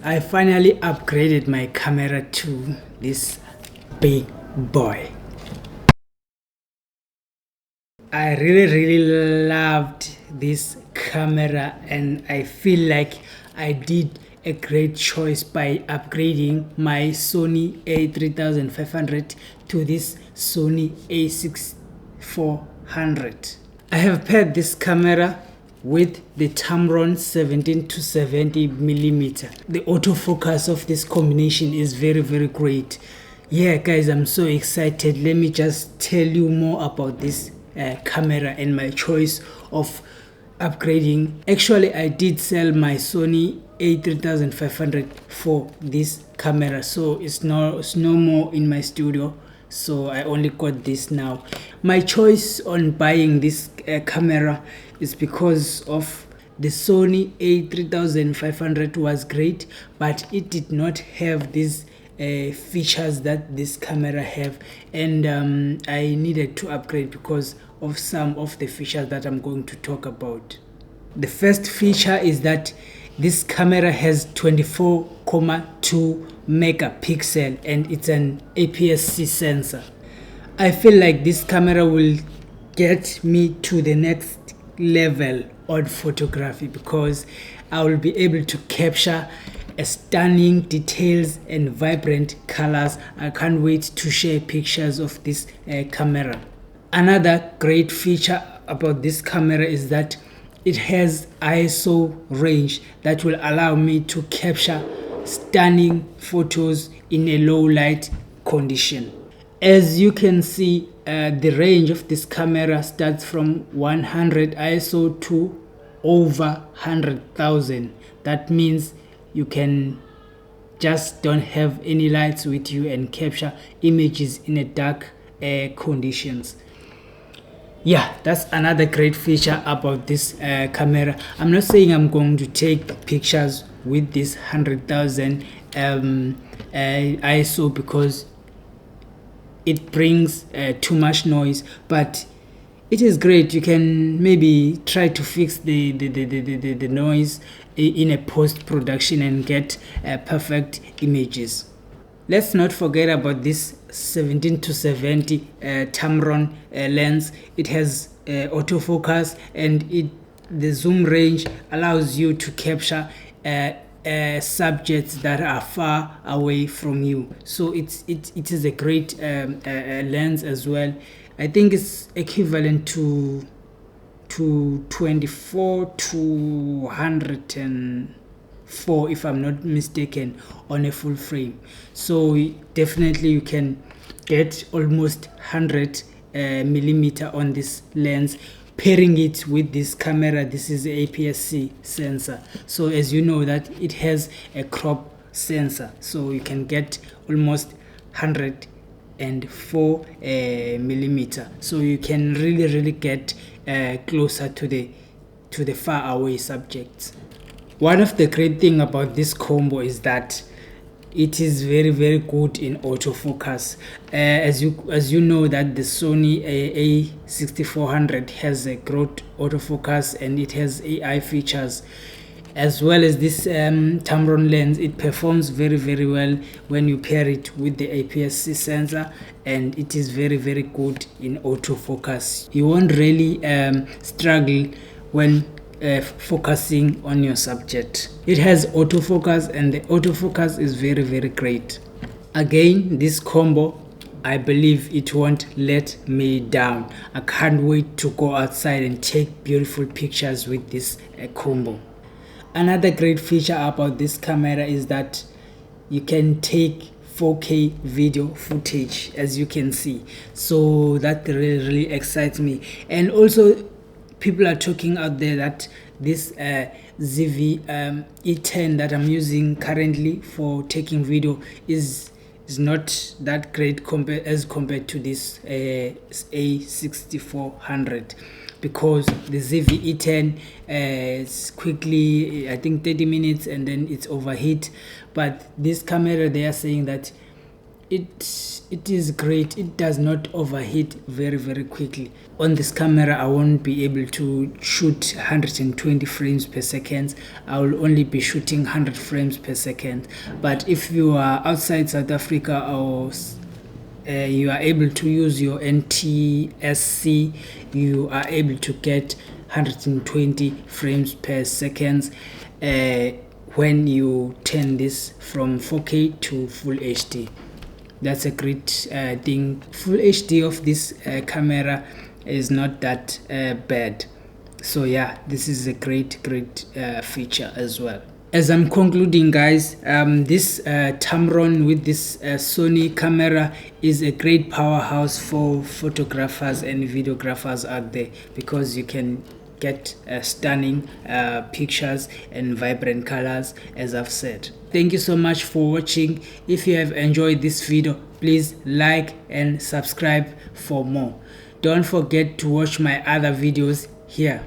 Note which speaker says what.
Speaker 1: I finally upgraded my camera to this big boy. I really loved this camera, and I feel like I did a great choice by upgrading my Sony A3500 to this Sony A6400. I have paired this camera with the Tamron 17-70mm. The autofocus of this combination is very great. Yeah guys, I'm so excited. Let me just tell you more about this camera and my choice of upgrading. Actually, I did sell my Sony A3500 for this camera, so it's no more in my studio, so I only got this now. My choice on buying this camera is because of the Sony A3500 was great, but it did not have these features that this camera have, and I needed to upgrade because of some of the features that I'm going to talk about. The first feature is that this camera has 24.2 megapixel and it's an APS-C sensor. I feel like this camera will get me to the next level on photography because I will be able to capture stunning details and vibrant colors. I can't wait to share pictures of this camera. Another great feature about this camera is that it has ISO range that will allow me to capture stunning photos in a low light condition. As you can see, the range of this camera starts from 100 ISO to over 100,000. That means you can just don't have any lights with you and capture images in a dark conditions. Yeah, that's another great feature about this camera. I'm not saying I'm going to take pictures with this 100,000 ISO because it brings too much noise, but it is great. You can maybe try to fix the noise in a post-production and get perfect images. Let's not forget about this 17-70 Tamron lens. It has autofocus, and the zoom range allows you to capture subjects that are far away from you. So it is a great lens as well. I think it's equivalent to 24 to 104 if I'm not mistaken on a full frame. So definitely you can get almost 100 millimeter on this lens. Pairing it with this camera, this is the APS-C sensor. So as you know that it has a crop sensor, so you can get almost 104 millimeter. So you can really get closer to the far away subjects. One of the great thing about this combo is that it is very good in autofocus. As you know that the Sony A6400 has a great autofocus and it has AI features, as well as this Tamron lens. It performs very well when you pair it with the APS-C sensor, and it is very good in autofocus. You won't really struggle when focusing on your subject. It has autofocus, and the autofocus is very great. Again, this combo, I believe it won't let me down. I can't wait to go outside and take beautiful pictures with this combo. Another great feature about this camera is that you can take 4K video footage, as you can see. So that really excites me. And also, people are talking out there that this ZV E10 that I'm using currently for taking video is not that great as compared to this A6400, because the ZV E10 is quickly, I think 30 minutes, and then it's overheat. But this camera, they are saying that it is great. It does not overheat very quickly. On this camera I won't be able to shoot 120 frames per second. I will only be shooting 100 frames per second. But if you are outside South Africa, or you are able to use your NTSC, you are able to get 120 frames per second when you turn this from 4K to Full HD. That's a great thing. Full HD of this camera is not that bad. So yeah, this is a great feature as well. As I'm concluding, guys, this Tamron with this Sony camera is a great powerhouse for photographers and videographers out there, because you can get stunning pictures and vibrant colors, as I've said. Thank you so much for watching. If you have enjoyed this video, please like and subscribe for more. Don't forget to watch my other videos here.